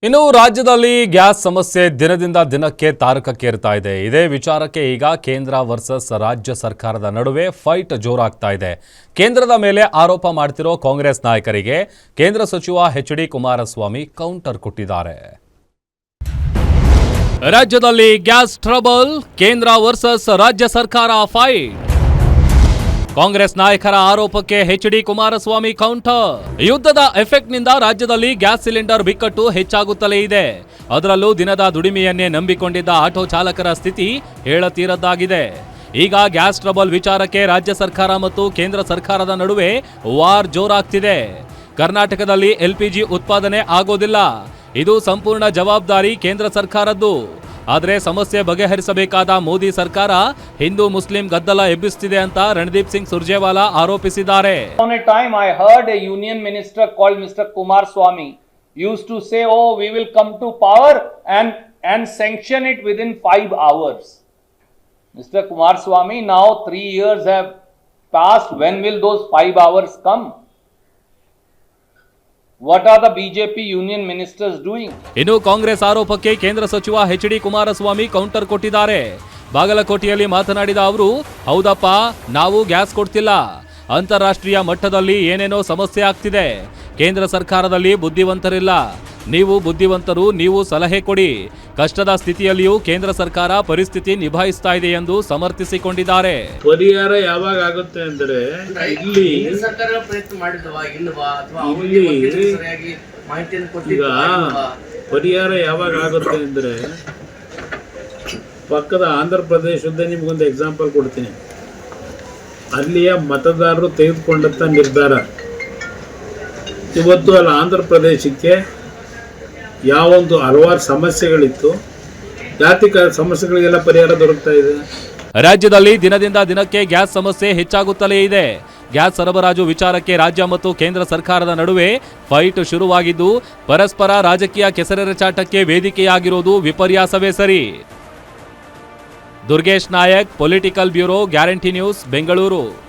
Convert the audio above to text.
ಇನ್ನು ರಾಜ್ಯದಲ್ಲಿ ಗ್ಯಾಸ್ ಸಮಸ್ಯೆ ದಿನದಿಂದ ದಿನಕ್ಕೆ ತಾರಕಕ್ಕೇರ್ತಾ ಇದೆ. ಇದೇ ವಿಚಾರಕ್ಕೆ ಈಗ ಕೇಂದ್ರ ವರ್ಸಸ್ ರಾಜ್ಯ ಸರ್ಕಾರದ ನಡುವೆ ಫೈಟ್ ಜೋರಾಗ್ತಾ ಇದೆ. ಕೇಂದ್ರದ ಮೇಲೆ ಆರೋಪ ಮಾಡ್ತಿರೋ ಕಾಂಗ್ರೆಸ್ ನಾಯಕರಿಗೆ ಕೇಂದ್ರ ಸಚಿವ ಎಚ್.ಡಿ. ಕುಮಾರಸ್ವಾಮಿ ಕೌಂಟರ್ ಕೊಟ್ಟಿದ್ದಾರೆ. ರಾಜ್ಯದಲ್ಲಿ ಗ್ಯಾಸ್ ಟ್ರಬಲ್, ಕೇಂದ್ರ ವರ್ಸಸ್ ರಾಜ್ಯ ಸರ್ಕಾರ ಫೈಟ್. ಕಾಂಗ್ರೆಸ್ ನಾಯಕರ ಆರೋಪಕ್ಕೆ ಎಚ್.ಡಿ. ಕುಮಾರಸ್ವಾಮಿ ಕೌಂಟರ್. ಯುದ್ಧದ ಎಫೆಕ್ಟ್ನಿಂದ ರಾಜ್ಯದಲ್ಲಿ ಗ್ಯಾಸ್ ಸಿಲಿಂಡರ್ ಬಿಕ್ಕಟ್ಟು ಹೆಚ್ಚಾಗುತ್ತಲೇ ಇದೆ. ಅದರಲ್ಲೂ ದಿನದ ದುಡಿಮೆಯನ್ನೇ ನಂಬಿಕೊಂಡಿದ್ದ ಆಟೋ ಚಾಲಕರ ಸ್ಥಿತಿ ಹೇಳತೀರದ್ದಾಗಿದೆ. ಈಗ ಗ್ಯಾಸ್ ಟ್ರಬಲ್ ವಿಚಾರಕ್ಕೆ ರಾಜ್ಯ ಸರ್ಕಾರ ಮತ್ತು ಕೇಂದ್ರ ಸರ್ಕಾರದ ನಡುವೆ ವಾರ್ ಜೋರಾಗ್ತಿದೆ. ಕರ್ನಾಟಕದಲ್ಲಿ ಎಲ್ಪಿಜಿ ಉತ್ಪಾದನೆ ಆಗೋದಿಲ್ಲ. ಇದು ಸಂಪೂರ್ಣ ಜವಾಬ್ದಾರಿ ಕೇಂದ್ರ ಸರ್ಕಾರದ್ದು. ಆದರೆ ಸಮಸ್ಯೆ ಬಗೆಹರಿಸಬೇಕಾದ ಮೋದಿ ಸರ್ಕಾರ ಹಿಂದೂ ಮುಸ್ಲಿಂ ಗದ್ದಲ ಎಬ್ಬಿಸುತ್ತಿದೆ ಅಂತ ರಣದೀಪ್ ಸಿಂಗ್ ಸುರ್ಜೇವಾಲಾ ಆರೋಪಿಸಿದ್ದಾರೆ. On a time I heard a union minister called Mr. Kumaraswamy used to say, "Oh, we will come to power and sanction it within 5 hours." Mr. Kumaraswamy, now 3 years have passed. When will those 5 hours come? What are the BJP union ministers doing? ಇನ್ನು ಕಾಂಗ್ರೆಸ್ ಆರೋಪಕ್ಕೆ ಕೇಂದ್ರ ಸಚಿವ H D. Kumaraswamy counter ಕೊಟ್ಟಿದ್ದಾರೆ. ಬಾಗಲಕೋಟೆಯಲ್ಲಿ ಮಾತನಾಡಿದ ಅವರು, ಹೌದಪ್ಪ, ನಾವು ಗ್ಯಾಸ್ ಕೊಡ್ತಿಲ್ಲ. ಅಂತಾರಾಷ್ಟ್ರೀಯ ಮಟ್ಟದಲ್ಲಿ ಏನೇನೋ ಸಮಸ್ಯೆ ಆಗ್ತಿದೆ. ಕೇಂದ್ರ ಸರ್ಕಾರದಲ್ಲಿ ಬುದ್ಧಿವಂತರಿಲ್ಲ. ನೀವು ಬುದ್ಧಿವಂತರು, ನೀವು ಸಲಹೆ ಕೊಡಿ. ಕಷ್ಟದ ಸ್ಥಿತಿಯಲ್ಲಿಯೂ ಕೇಂದ್ರ ಸರ್ಕಾರ ಪರಿಸ್ಥಿತಿ ನಿಭಾಯಿಸ್ತಾ ಇದೆ ಎಂದು ಸಮರ್ಥಿಸಿಕೊಂಡಿದ್ದಾರೆ. ಪರಿಹಾರ ಯಾವಾಗ ಆಗುತ್ತೆ ಅಂದ್ರೆ ಇಲ್ಲಿ ಪರಿಹಾರ ಯಾವಾಗ ಆಗುತ್ತೆ ಅಂದ್ರೆ ಪಕ್ಕದ ಆಂಧ್ರ ಪ್ರದೇಶದ ನಿಮ್ಗೊಂದು ಎಕ್ಸಾಂಪಲ್ ಕೊಡ್ತೀನಿ. ಅಲ್ಲಿಯ ಮತದಾರರು ತೆಗೆದುಕೊಂಡಂತ ನಿರ್ಧಾರ ಇವತ್ತು ಅಲ್ಲಿ ಆಂಧ್ರ ಪ್ರದೇಶಕ್ಕೆ ಯಾವೊಂದು ಹಲವಾರು ಸಮಸ್ಯೆಗಳಿತ್ತು, ಜಾತಿ ಸಮಸ್ಯೆಗಳಿಗೆಲ್ಲ ಪರಿಹಾರ ದೊರಕ್ತಾ ಇದೆ. ರಾಜ್ಯದಲ್ಲಿ ದಿನದಿಂದ ದಿನಕ್ಕೆ ಗ್ಯಾಸ್ ಸಮಸ್ಯೆ ಹೆಚ್ಚಾಗುತ್ತಲೇ ಇದೆ. ಗ್ಯಾಸ್ ಸರಬರಾಜು ವಿಚಾರಕ್ಕೆ ರಾಜ್ಯ ಮತ್ತು ಕೇಂದ್ರ ಸರ್ಕಾರದ ನಡುವೆ ಫೈಟ್ ಶುರುವಾಗಿದ್ದು, ಪರಸ್ಪರ ರಾಜಕೀಯ ಕೆಸರೆರಚಾಟಕ್ಕೆ ವೇದಿಕೆಯಾಗಿರುವುದು ವಿಪರ್ಯಾಸವೇ ಸರಿ. Durgesh Nayak, political bureau, guarantee news, Bengaluru.